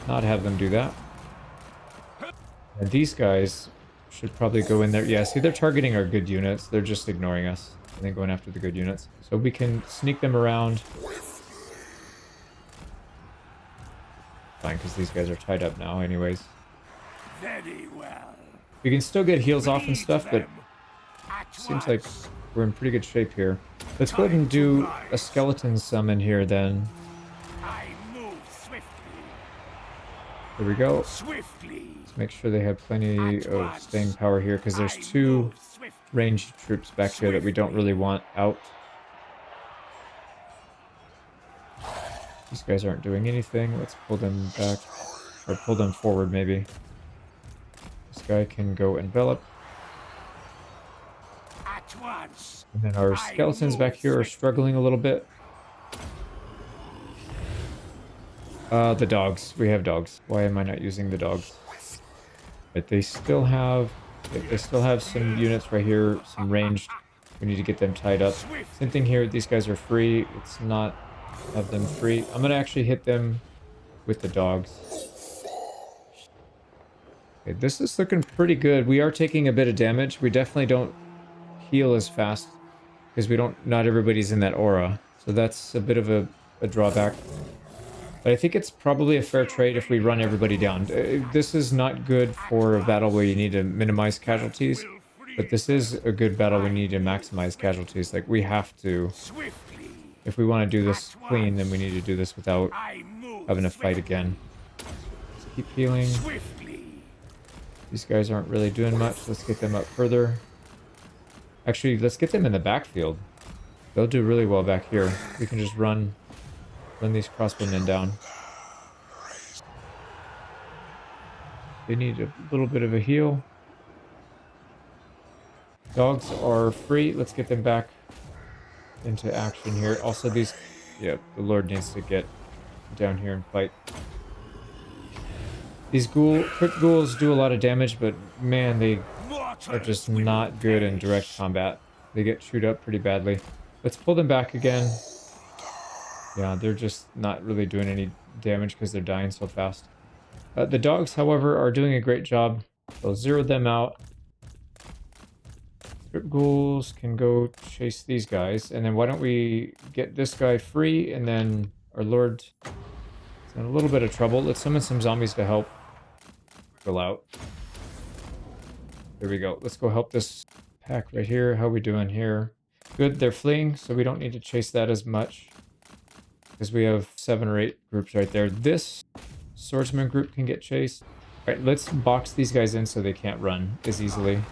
not have them do that. And these guys should probably go in there. Yeah, see they're targeting our good units. They're just ignoring us and then going after the good units. So we can sneak them around. Fine, because these guys are tied up now anyways. Very well. We can still get heals off and stuff, but At seems like once. we're in pretty good shape here. Let's go ahead and do a skeleton summon here then. I move swiftly. Here we go. Swiftly. Let's make sure they have plenty At of once. staying power here, because there's I two move swiftly. ranged troops back here that we don't really want out. These guys aren't doing anything. Let's pull them back. Or pull them forward, maybe. This guy can go envelop. At once. And then our skeletons back here are struggling a little bit. The dogs. We have dogs. Why am I not using the dogs? But they still have some units right here, some ranged. We need to get them tied up. Same thing here. These guys are free. Let's not have them free. I'm gonna actually hit them with the dogs. Okay, this is looking pretty good. We are taking a bit of damage. We definitely don't heal as fast because not everybody's in that aura. So that's a bit of a drawback. But I think it's probably a fair trade if we run everybody down. This is not good for a battle where you need to minimize casualties, but this is a good battle we need to maximize casualties. Like, we have to. Swiftly. If we want to do this clean, then we need to do this without I move having to fight again. Let's keep healing. swiftly. These guys aren't really doing much. Let's get them up further. Actually, let's get them in the backfield. They'll do really well back here. We can just run these crossbowmen down. They need a little bit of a heal. Dogs are free. Let's get them back into action here. Also, these... Yeah, the Lord needs to get down here and fight. These quick ghouls do a lot of damage, but man, they are just not good in direct combat. They get chewed up pretty badly. Let's pull them back again. Yeah, they're just not really doing any damage because they're dying so fast. The dogs, however, are doing a great job. So zero them out. Script ghouls can go chase these guys. And then why don't we get this guy free, and then our Lord is in a little bit of trouble. Let's summon some zombies to help. Fill out. There we go. Let's go help this pack right here. How are we doing here? Good, they're fleeing, so we don't need to chase that as much, because we have 7 or 8 groups right there. This swordsman group can get chased. All right, let's box these guys in so they can't run as easily.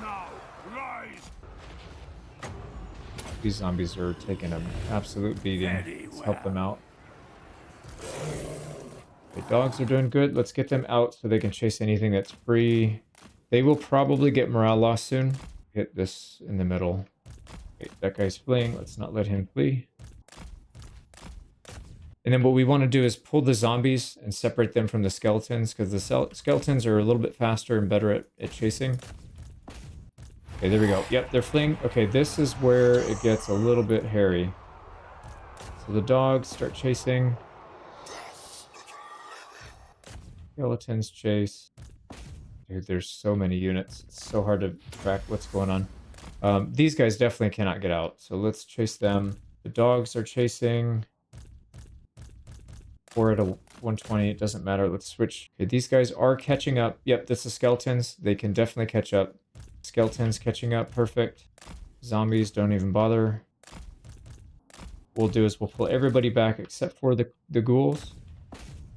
Now, rise. These zombies are taking an absolute beating. Very Let's help them out. The dogs are doing good. Let's get them out so they can chase anything that's free. They will probably get morale loss soon. Hit this in the middle. Okay, that guy's fleeing. Let's not let him flee. And then what we want to do is pull the zombies and separate them from the skeletons, because the skeletons are a little bit faster and better at chasing. Okay, there we go. Yep, they're fleeing. Okay, this is where it gets a little bit hairy. So the dogs start chasing. Skeletons chase. Dude, there's so many units. It's so hard to track what's going on. These guys definitely cannot get out, so let's chase them. The dogs are chasing. 4 out of 120, it doesn't matter. Let's switch. Okay, these guys are catching up. Yep, that's the skeletons. They can definitely catch up. Skeletons catching up, perfect. Zombies, don't even bother. What we'll do is we'll pull everybody back except for the ghouls,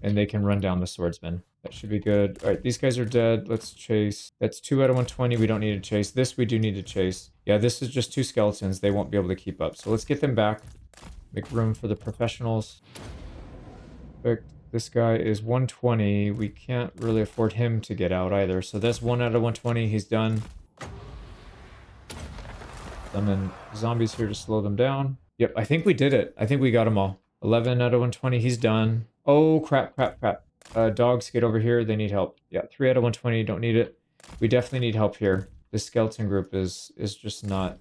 and they can run down the swordsman. That should be good. All right, these guys are dead. Let's chase. That's 2 out of 120. We don't need to chase. This we do need to chase. Yeah, this is just 2 skeletons. They won't be able to keep up. So let's get them back. Make room for the professionals. Perfect. This guy is 120. We can't really afford him to get out either. So that's 1 out of 120. He's done. Summon zombies here to slow them down. Yep, I think we did it. I think we got them all. 11 out of 120. He's done. Oh, crap, crap, crap. Dogs, get over here. They need help. Yeah, 3 out of 120. Don't need it. We definitely need help here. This skeleton group is just not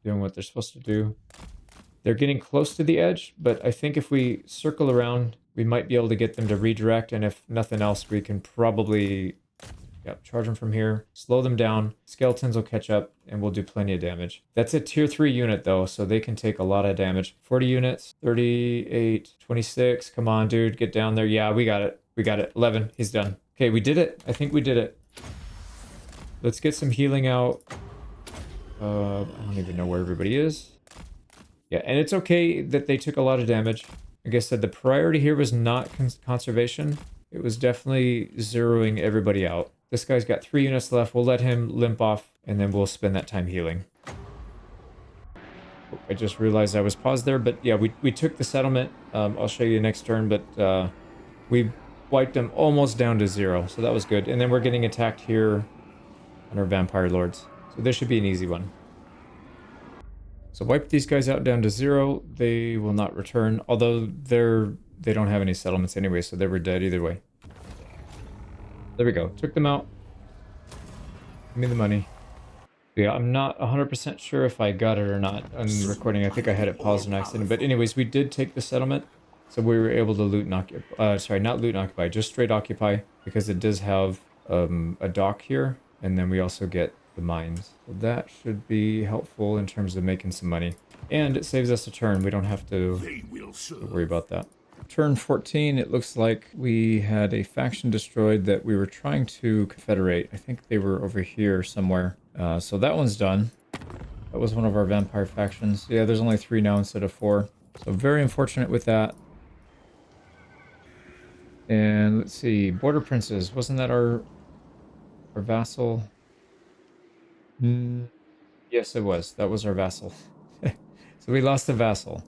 doing what they're supposed to do. They're getting close to the edge, but I think if we circle around, we might be able to get them to redirect, and if nothing else, we can probably charge them from here, slow them down, skeletons will catch up, and we'll do plenty of damage. That's a tier 3 unit though, so they can take a lot of damage. 40 units, 38, 26, come on dude, get down there. Yeah, we got it. We got it. 11, he's done. Okay, we did it. I think we did it. Let's get some healing out. I don't even know where everybody is. Yeah, and it's okay that they took a lot of damage. Like I said, the priority here was not conservation. It was definitely zeroing everybody out. This guy's got 3 units left. We'll let him limp off, and then we'll spend that time healing. Oh, I just realized I was paused there, but yeah, we took the settlement. I'll show you next turn, but we wiped them almost down to 0, so that was good. And then we're getting attacked here on our Vampire Lords. So this should be an easy one. So wipe these guys out down to 0. They will not return, although they don't have any settlements anyway, so they were dead either way. There we go. Took them out. Give me the money. Yeah, I'm not 100% sure if I got it or not on the recording. I think I had it paused on accident. But anyways, we did take the settlement. So we were able to loot and occupy. Sorry, not loot and occupy, just straight occupy. Because it does have a dock here. And then we also get the mines. So that should be helpful in terms of making some money. And it saves us a turn. We don't have to worry about that. Turn 14, it looks like we had a faction destroyed that we were trying to confederate. I think they were over here somewhere. So that one's done. That was one of our vampire factions. Yeah, there's only 3 now instead of 4. So very unfortunate with that. And let's see, Border Princes. Wasn't that our vassal? Yes, it was. That was our vassal. So we lost the vassal.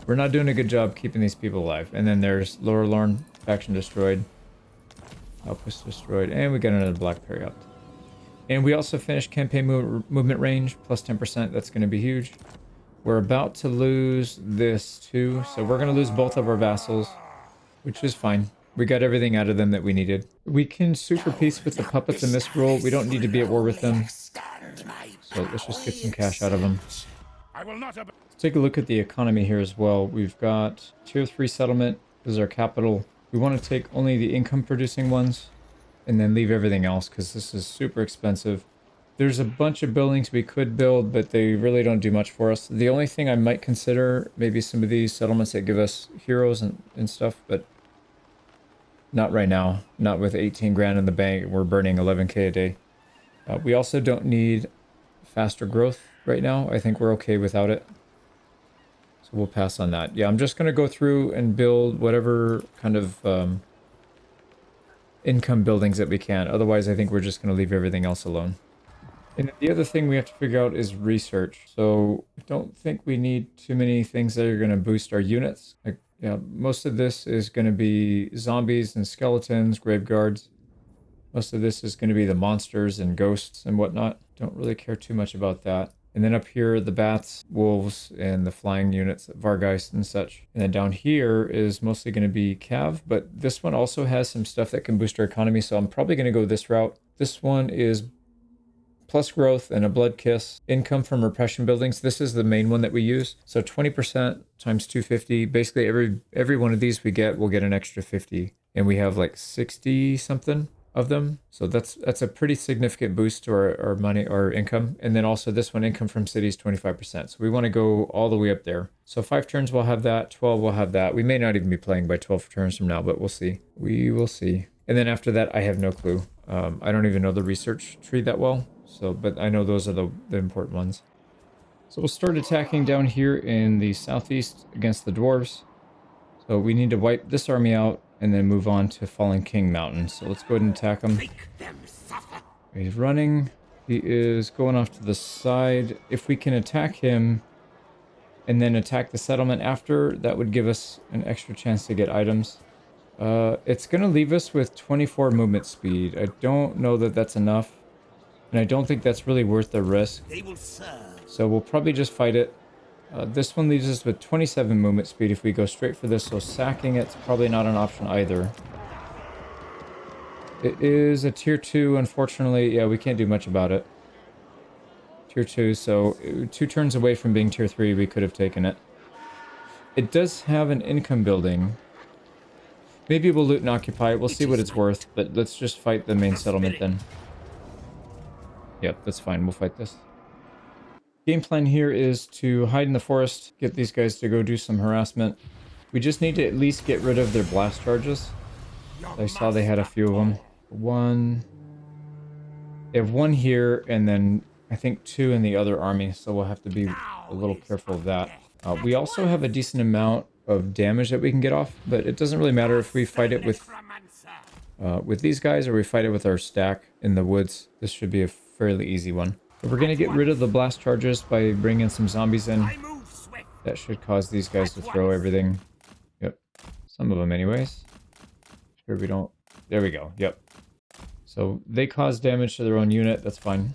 We're not doing a good job keeping these people alive. And then there's Lower Lorne, faction destroyed. Outpost destroyed. And we got another Black Period. And we also finished campaign movement range, plus 10%. That's going to be huge. We're about to lose this too. So we're going to lose both of our vassals, which is fine. We got everything out of them that we needed. We can super peace with the puppets in this rule. We don't need to be at war with them. So let's just get some cash out of them. Let's take a look at the economy here as well. We've got tier 3 settlement. This is our capital. We want to take only the income producing ones and then leave everything else because this is super expensive. There's a bunch of buildings we could build, but they really don't do much for us. The only thing I might consider, maybe some of these settlements that give us heroes and stuff, but not right now. Not with 18 grand in the bank. We're burning 11k a day. We also don't need faster growth right now. I think we're okay without it. So we'll pass on that. Yeah, I'm just going to go through and build whatever kind of income buildings that we can. Otherwise, I think we're just going to leave everything else alone. And the other thing we have to figure out is research. So I don't think we need too many things that are going to boost our units. Like, yeah, most of this is going to be zombies and skeletons, graveguards. Most of this is going to be the monsters and ghosts and whatnot. Don't really care too much about that. And then up here, the bats, wolves, and the flying units, Vargeist and such. And then down here is mostly going to be Cav, but this one also has some stuff that can boost our economy, so I'm probably going to go this route. This one is plus growth and a blood kiss. Income from repression buildings. This is the main one that we use. So 20% times 250. Basically, every one of these we get, we'll get an extra 50. And we have like 60 something of them. So that's a pretty significant boost to our money, our income. And then also this one, income from cities, 25%. So we want to go all the way up there. So 5 turns we'll have that, 12 we'll have that. We may not even be playing by 12 turns from now, but we'll see. We will see. And then after that, I have no clue. I don't even know the research tree that well. So, but I know those are the important ones. So we'll start attacking down here in the southeast against the dwarves. So we need to wipe this army out and then move on to Fallen King Mountain. So let's go ahead and attack him. He's running. He is going off to the side. If we can attack him and then attack the settlement after, that would give us an extra chance to get items. It's going to leave us with 24 movement speed. I don't know that that's enough. And I don't think that's really worth the risk. So we'll probably just fight it. This one leaves us with 27 movement speed if we go straight for this, so sacking it's probably not an option either. It is a tier 2, unfortunately. Yeah, we can't do much about it. Tier 2, so 2 turns away from being tier 3, we could have taken it. It does have an income building. Maybe we'll loot and occupy it. We'll see what it's worth, but let's just fight the main settlement then. Yep, that's fine. We'll fight this. Game plan here is to hide in the forest, get these guys to go do some harassment. We just need to at least get rid of their blast charges. I saw they had a few of them. One... They have one here, and then I think 2 in the other army, so we'll have to be a little careful of that. We also have a decent amount of damage that we can get off, but it doesn't really matter if we fight it with these guys or we fight it with our stack in the woods. This should be a fairly easy one. But we're going to get rid of the blast charges by bringing some zombies in. That should cause these guys to throw everything. Yep. Some of them anyways. Sure we don't... There we go. Yep. So they cause damage to their own unit. That's fine.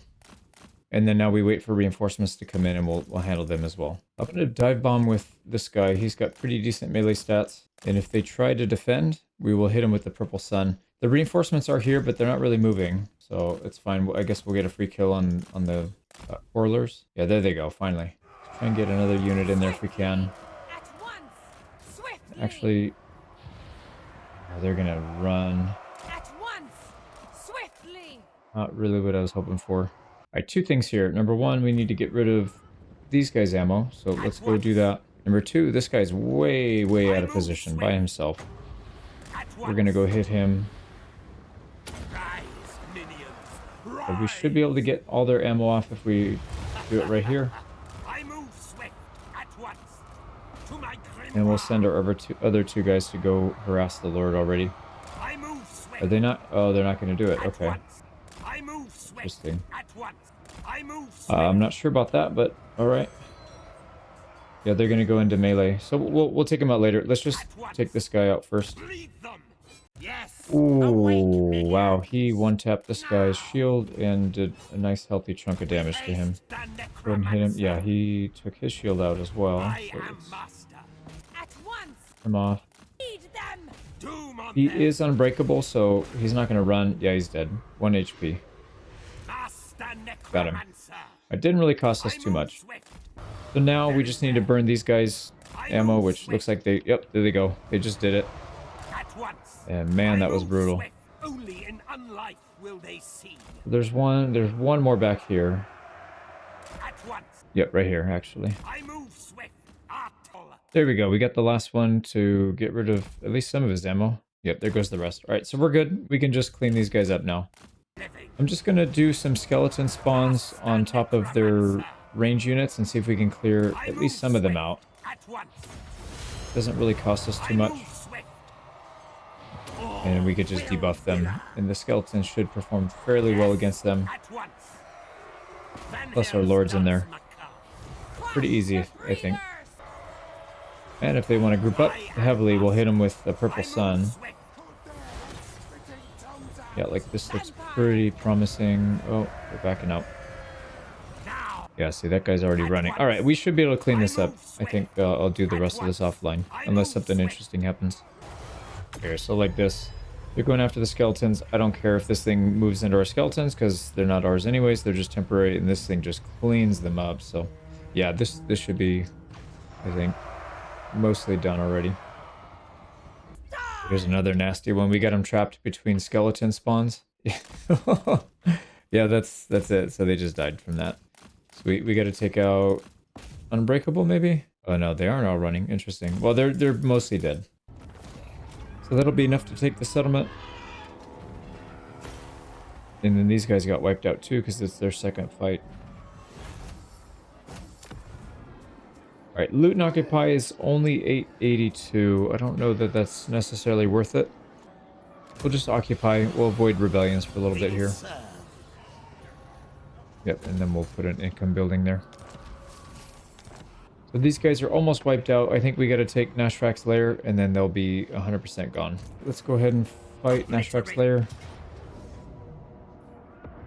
And then now we wait for reinforcements to come in and we'll handle them as well. I'm going to dive bomb with this guy. He's got pretty decent melee stats. And if they try to defend, we will hit him with the purple sun. The reinforcements are here, but they're not really moving. So it's fine. I guess we'll get a free kill on the Orlers. Yeah, there they go. Finally. Let's try and get another unit in there if we can. Actually, they're going to run. Not really what I was hoping for. Alright, 2 things here. Number 1, we need to get rid of these guys' ammo. So let's go do that. Number 2, this guy's way, way out of position by himself. We're going to go hit him. But we should be able to get all their ammo off if we do it right here. And we'll send our other 2 guys to go harass the Lord already. Are they not? Oh, they're not going to do it. Okay. Interesting. I'm not sure about that, but alright. Yeah, they're going to go into melee. So we'll take them out later. Let's just take this guy out first. Ooh, wow. He one-tapped this guy's shield and did a nice healthy chunk of damage to him. Go ahead and hit him. Yeah, he took his shield out as well. So let's turn him off. He is unbreakable, so he's not going to run. Yeah, he's dead. 1 HP. Got him. It didn't really cost us too much. So now we just need to burn these guys' ammo, which looks like they... Yep, there they go. They just did it. And man, that was brutal. There's one more back here. Yep, right here, actually. There we go. We got the last one to get rid of at least some of his ammo. Yep, there goes the rest. Alright, so we're good. We can just clean these guys up now. I'm just going to do some skeleton spawns on top of their range units and see if we can clear at least some of them out. Doesn't really cost us too much. And we could just debuff them. And the skeletons should perform fairly well against them. Plus our lords in there. Pretty easy, I think. And if they want to group up heavily, we'll hit them with the purple sun. Yeah, like this looks pretty promising. Oh, they're backing out. Yeah, see, that guy's already running. Alright, we should be able to clean this up. I think I'll do the rest of this offline. Unless something interesting happens. Here, so like this. You're going after the skeletons. I don't care if this thing moves into our skeletons, because they're not ours anyways. They're just temporary, and this thing just cleans them up. So, yeah, this should be, I think, mostly done already. Here's another nasty one. We got them trapped between skeleton spawns. Yeah, that's it. So they just died from that. Sweet. We got to take out Unbreakable, maybe? Oh no, they aren't all running. Interesting. Well, they're mostly dead. So that'll be enough to take the settlement. And then these guys got wiped out too because it's their second fight. Alright, loot and occupy is only 882. I don't know that that's necessarily worth it. We'll just occupy. We'll avoid rebellions for a little bit here. Yep, and then we'll put an income building there. So these guys are almost wiped out. I think we got to take Nashrak's lair, and then they'll be 100% gone. Let's go ahead and fight Nashrak's lair.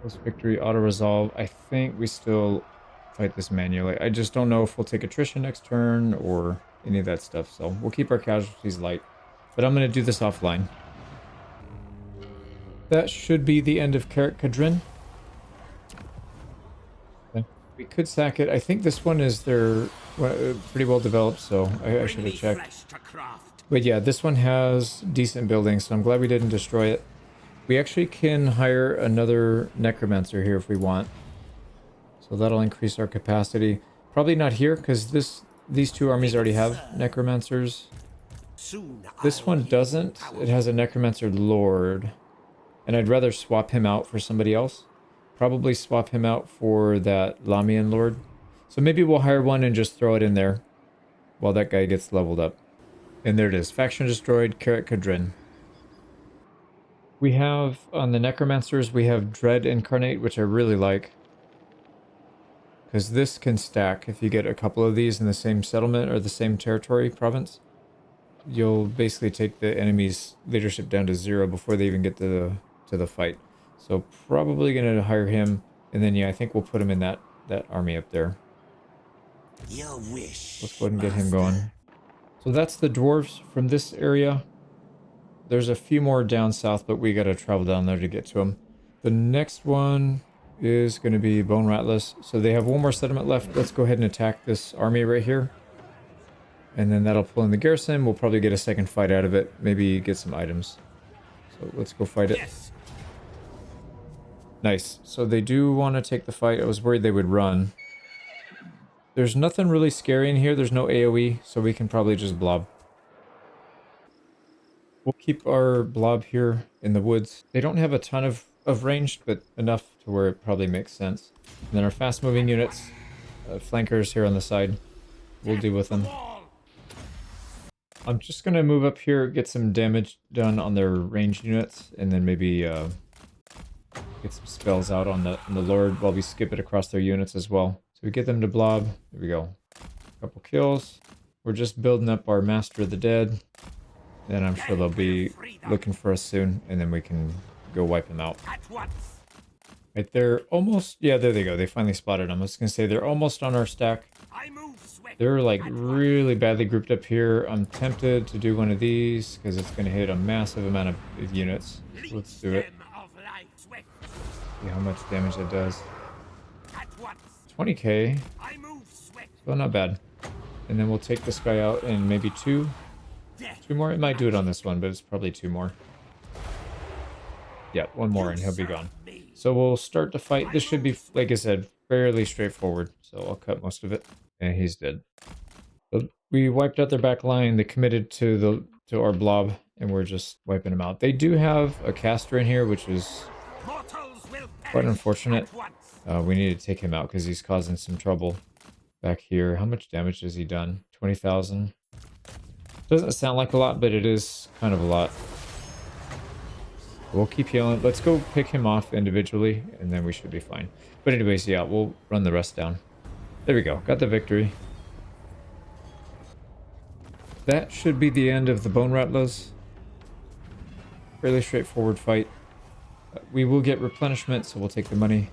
Post victory, auto-resolve. I think we still fight this manually. I just don't know if we'll take attrition next turn or any of that stuff. So we'll keep our casualties light. But I'm going to do this offline. That should be the end of Carrick Kadrin. Okay. We could sack it. I think this one is pretty well developed, so I should have checked. Flesh to craft. But yeah, this one has decent buildings, so I'm glad we didn't destroy it. We actually can hire another necromancer here if we want. So that'll increase our capacity. Probably not here, because these two armies already have necromancers. Soon This one doesn't. It has a necromancer lord. And I'd rather swap him out for somebody else. Probably swap him out for that Lamian lord. So maybe we'll hire one and just throw it in there while that guy gets leveled up. And there it is. Faction destroyed, Karat Kadrin. We have, on the necromancers, we have Dread Incarnate, which I really like. Because this can stack. If you get a couple of these in the same settlement or the same territory, province, you'll basically take the enemy's leadership down to 0 before they even get to the fight. So probably going to hire him. And then, yeah, I think we'll put him in that army up there. Your wish. Let's go ahead and get him going. So that's the dwarves from this area. There's a few more down south, but we got to travel down there to get to them. The next one is going to be Bone Rattlers. So they have one more settlement left. Let's go ahead and attack this army right here. And then that'll pull in the garrison. We'll probably get a second fight out of it. Maybe get some items. So let's go fight it. Yes. Nice. So they do want to take the fight. I was worried they would run. There's nothing really scary in here. There's no AoE, so we can probably just blob. We'll keep our blob here in the woods. They don't have a ton of range, but enough to where it probably makes sense. And then our fast-moving units, flankers here on the side. We'll deal with them. I'm just going to move up here, get some damage done on their ranged units, and then maybe get some spells out on the Lord while we skip it across their units as well. So we get them to blob. There we go. Couple kills. We're just building up our Master of the Dead. Then I'm sure they'll be looking for us soon, and then we can go wipe them out. At once. Right, they're almost... Yeah, there they go. They finally spotted them. I was going to say, they're almost on our stack. I move swift. They're, like, really badly grouped up here. I'm tempted to do one of these, because it's going to hit a massive amount of units. So let's do it. See how much damage it does. 20k. I move swift. Well, not bad. And then we'll take this guy out in maybe two more. It might do it on this one, but it's probably 2 more. Yeah, 1 more and he'll be gone. So we'll start the fight. This should be, like I said, fairly straightforward. So I'll cut most of it. And he's dead. So we wiped out their back line. They committed to our blob, and we're just wiping them out. They do have a caster in here, which is quite unfortunate. We need to take him out because he's causing some trouble back here. How much damage has he done? 20,000. Doesn't sound like a lot, but it is kind of a lot. We'll keep healing. Let's go pick him off individually, and then we should be fine. But anyways, yeah, we'll run the rest down. There we go. Got the victory. That should be the end of the Bone Rattlers. Fairly straightforward fight. We will get replenishment, so we'll take the money.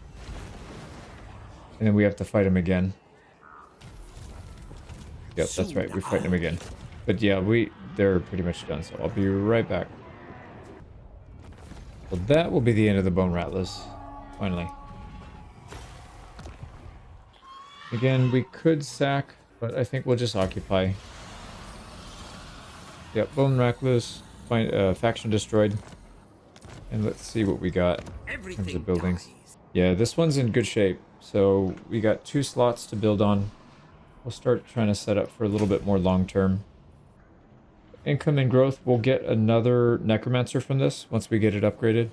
And then we have to fight him again. Yep, that's right. We're fighting him again. But yeah, they're pretty much done, so I'll be right back. Well, that will be the end of the Bone Rattlers. Finally. Again, we could sack, but I think we'll just occupy. Yep, Bone Rattlers. Faction destroyed. And let's see what we got in terms of buildings. Yeah, this one's in good shape. So we got 2 slots to build on. We'll start trying to set up for a little bit more long term. Income and growth, we'll get another necromancer from this once we get it upgraded.